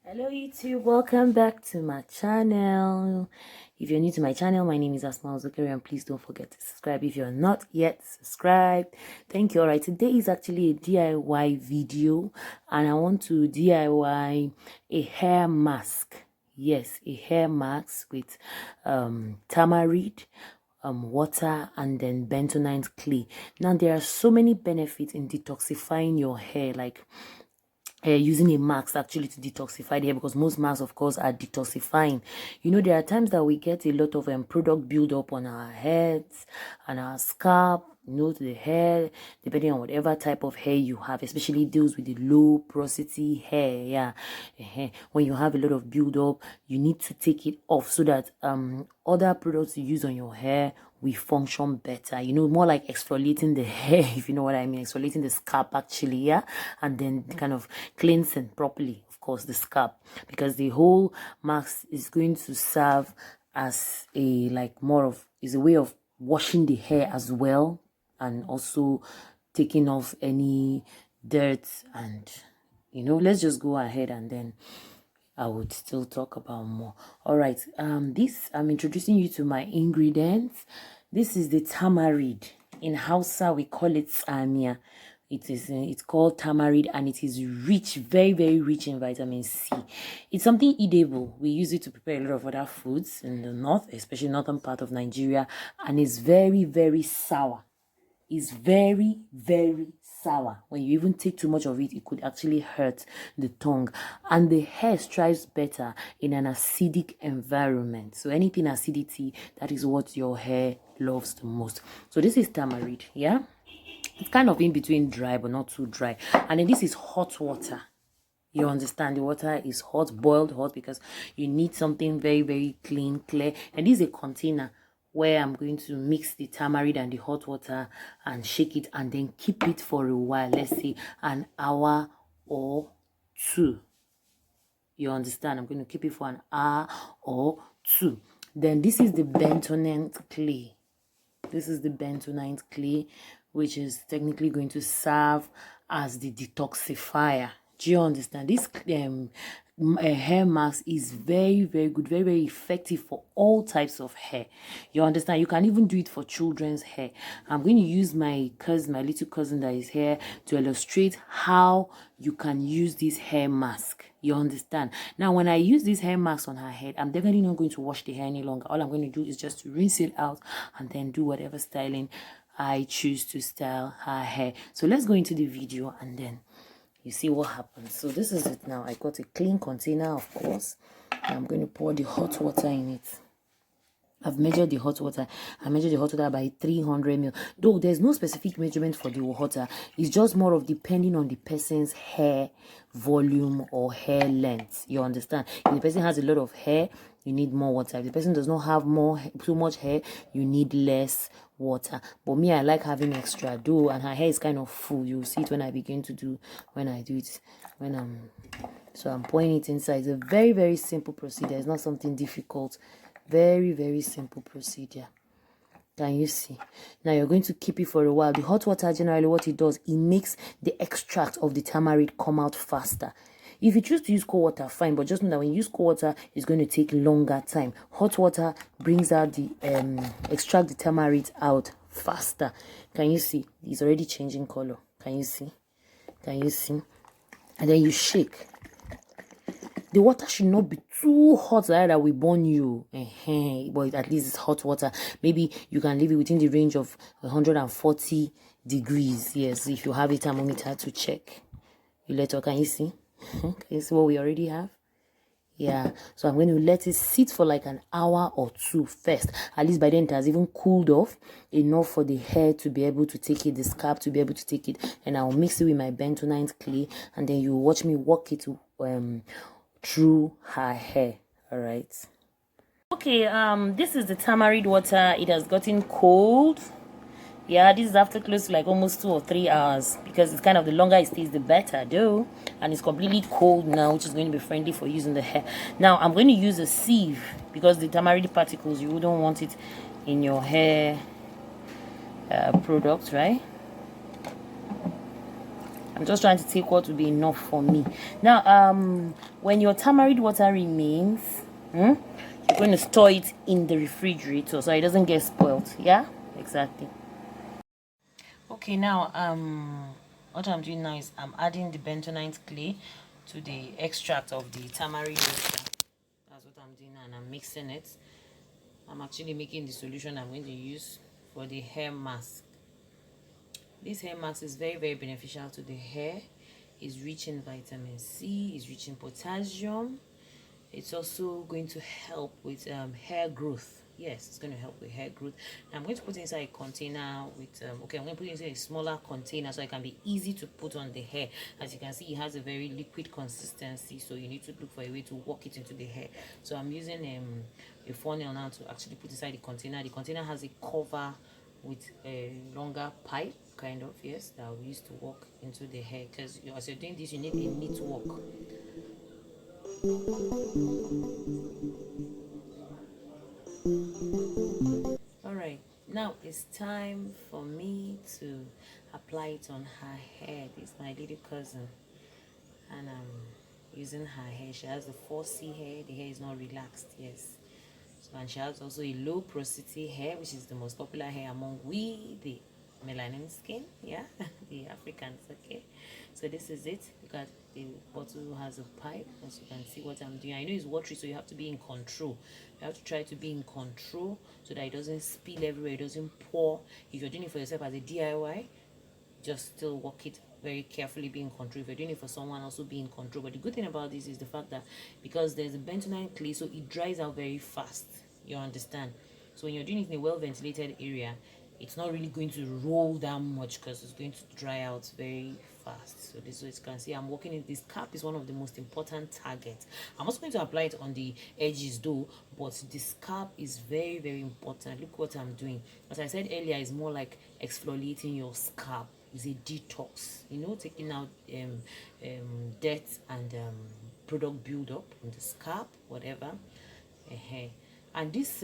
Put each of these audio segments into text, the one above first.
Hello YouTube, welcome back to my channel. If you're new to my channel, my name is Asma Ozokere, and please don't forget to subscribe if you're not yet subscribed. Thank you. All right, today is actually a DIY video, and I want to DIY a hair mask. Yes, a hair mask with tamarind, water, and then bentonite clay. Now there are so many benefits in detoxifying your hair, like using a mask actually to detoxify the hair, because most masks of course are detoxifying. You know, there are times that we get a lot of product build up on our heads and our scalp, you know, to the hair, depending on whatever type of hair you have, especially those with the low porosity hair. Yeah. When you have a lot of build up, you need to take it off so that other products you use on your hair we function better, you know, more like exfoliating the hair, if you know what I mean, exfoliating the scalp actually, yeah, and then kind of cleansing properly, of course, the scalp, because the whole mask is going to serve as a is a way of washing the hair as well, and also taking off any dirt. And you know, let's just go ahead and then I would still talk about more. All right, this, I'm introducing you to my ingredients. This is the tamarind. In Hausa we call it samia. It's called tamarind, and it is rich, very very rich in vitamin C. It's something edible. We use it to prepare a lot of other foods in the north, especially northern part of Nigeria, and it's very very sour. Is very very sour. When you even take too much of it, it could actually hurt the tongue, and the hair thrives better in an acidic environment. So anything acidity, that is what your hair loves the most. So this is tamarind, yeah, it's kind of in between dry but not too dry. And then this is hot water. You understand, the water is hot, boiled hot, because you need something very very clean, clear. And this is a container where I'm going to mix the tamarind and the hot water and shake it, and then keep it for a while, let's say an hour or two. You understand? I'm going to keep it for an hour or two. Then this is the bentonite clay. This is the bentonite clay, which is technically going to serve as the detoxifier. Do you understand? This hair mask is very very good, very very effective for all types of hair. You understand? You can even do it for children's hair. I'm going to use my little cousin that is here to illustrate how you can use this hair mask. You understand? Now when I use this hair mask on her head, I'm definitely not going to wash the hair any longer. All I'm going to do is just to rinse it out and then do whatever styling I choose to style her hair. So let's go into the video and then you see what happens. So this is it now. I got a clean container, of course. I'm going to pour the hot water in it. I've measured the hot water. I measured the hot water by 300 ml. Though there's no specific measurement for the water. It's just more of depending on the person's hair volume or hair length. You understand? If the person has a lot of hair, you need more water. If the person does not have too much hair, you need less water. But me, I like having extra, though, and her hair is kind of full. You'll see it when I begin to do, when I do it, so I'm pouring it inside. It's a very very simple procedure. It's not something difficult. Very very simple procedure. Can you see? Now you're going to keep it for a while. The hot water, generally what it does, it makes the extract of the tamarind come out faster. If you choose to use cold water, fine, but just know that when you use cold water, it's going to take longer time. Hot water brings out the extract the tamarind out faster. Can you see? It's already changing color. Can you see? Can you see? And then you shake. The water should not be too hot so that we burn you. But at least it's hot water. Maybe you can leave it within the range of 140 degrees. Yes, if you have a thermometer to check. You let her, can you see? Can you see what we already have? Yeah, so I'm going to let it sit for like an hour or two first. At least by then it has even cooled off enough for the hair to be able to take it, the scalp to be able to take it. And I'll mix it with my bentonite clay, and then you watch me work it through her hair. All right. Okay, this is the tamarind water. It has gotten cold. Yeah, this is after close to like almost 2 or 3 hours, because it's kind of, the longer it stays the better though. And it's completely cold now, which is going to be friendly for using the hair. Now I'm going to use a sieve, because the tamarind particles, you wouldn't want it in your hair products, right? I'm just trying to take what will be enough for me. Now, when your tamarind water remains, you're going to store it in the refrigerator so it doesn't get spoiled. Yeah, exactly. Okay, now what I'm doing now is I'm adding the bentonite clay to the extract of the tamarind water. That's what I'm doing, and I'm mixing it. I'm actually making the solution I'm going to use for the hair mask. This hair mask is very, very beneficial to the hair. It's rich in vitamin C, it's rich in potassium. It's also going to help with hair growth. Yes, it's going to help with hair growth. Now I'm going to put it inside a container with okay, I'm going to put it inside a smaller container so it can be easy to put on the hair. As you can see, it has a very liquid consistency, so you need to look for a way to work it into the hair. So I'm using a funnel now to actually put inside the container. The container has a cover with a longer pipe, kind of, yes, that we use to work into the hair, because as you're doing this, you need a neat work. All right, now it's time for me to apply it on her hair. This is my little cousin, and I'm using her hair. She has the 4C hair. The hair is not relaxed, yes. So, and she has also a low porosity hair, which is the most popular hair among the melanin skin, yeah, the Africans. Okay, so this is it. Look at the bottle has a pipe, as you can see what I'm doing. I know it's watery, so you have to be in control. You have to try to be in control so that it doesn't spill everywhere, it doesn't pour. If you're doing it for yourself as a DIY, just still work it very carefully, be in control. If you're doing it for someone, also be in control. But the good thing about this is the fact that because there's a bentonite clay, so it dries out very fast. You understand? So when you're doing it in a well ventilated area, it's not really going to roll that much because it's going to dry out very fast. So this, as you can see, I'm working in this cap is one of the most important targets. I'm also going to apply it on the edges though, but this cap is very, very important. Look what I'm doing. As I said earlier, it's more like exfoliating your scalp. Is a detox, you know, taking out dirt and product buildup on the scalp, whatever. And this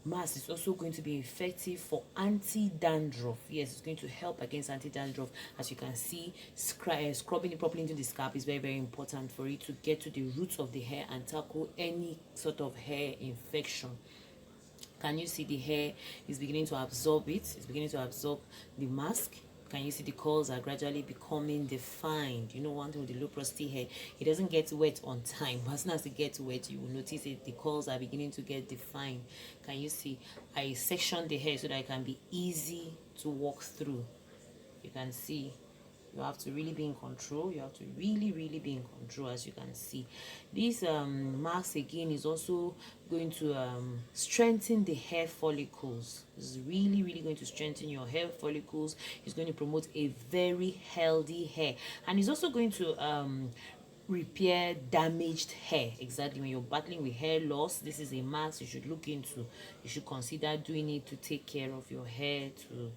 mask is also going to be effective for anti-dandruff. Yes, it's going to help against anti-dandruff. As you can see, scrubbing it properly into the scalp is very, very important for it to get to the roots of the hair and tackle any sort of hair infection. Can you see the hair is beginning to absorb it? It's beginning to absorb the mask. Can you see the curls are gradually becoming defined? You know, one thing with the low porosity hair, it doesn't get wet on time. But as soon as it gets wet, you will notice it, the curls are beginning to get defined. Can you see? I section the hair so that it can be easy to walk through. You can see. You have to really be in control. You have to really, really be in control, as you can see. This mask again is also going to strengthen the hair follicles. This is really, really going to strengthen your hair follicles. It's going to promote a very healthy hair, and it's also going to repair damaged hair. Exactly, when you're battling with hair loss, this is a mask you should look into. You should consider doing it to take care of your hair, to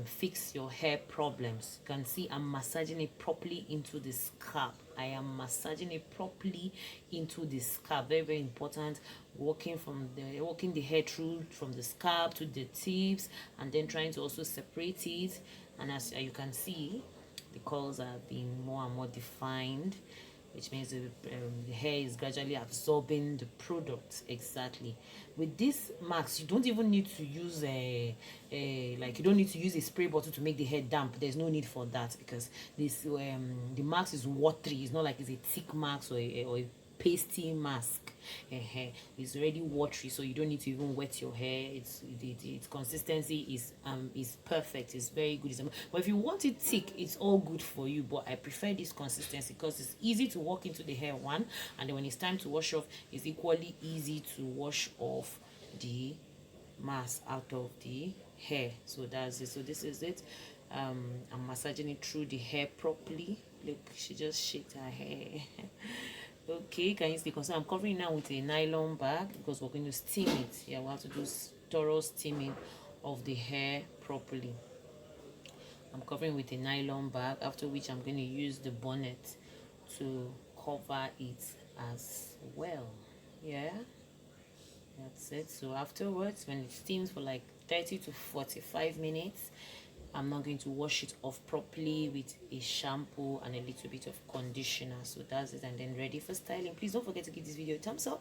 fix your hair problems. You can see I'm massaging it properly into the scalp. I am massaging it properly into the scalp. Very, very important. Working the hair through from the scalp to the tips, and then trying to also separate it. And as you can see, the curls are being more and more defined, which means the hair is gradually absorbing the product. Exactly. With this mask, you don't even need to use like you don't need to use a spray bottle to make the hair damp. There's no need for that because this the mask is watery. It's not like it's a thick mask or a pasty mask. It's already watery, so you don't need to even wet your hair. Its consistency is perfect. It's very good. But if you want it thick, it's all good for you, but I prefer this consistency because it's easy to work into the hair, one, and then when it's time to wash off, it's equally easy to wash off the mask out of the hair. So that's it. So this is it. I'm massaging it through the hair properly. Look, she just shaked her hair. Okay, can you see? Because I'm covering now with a nylon bag because we're going to steam it. Yeah, we have to do thorough steaming of the hair properly. I'm covering with a nylon bag, after which I'm going to use the bonnet to cover it as well. Yeah, that's it. So afterwards, when it steams for like 30 to 45 minutes, I'm not going to wash it off properly with a shampoo and a little bit of conditioner. So that's it, and then ready for styling. Please don't forget to give this video a thumbs up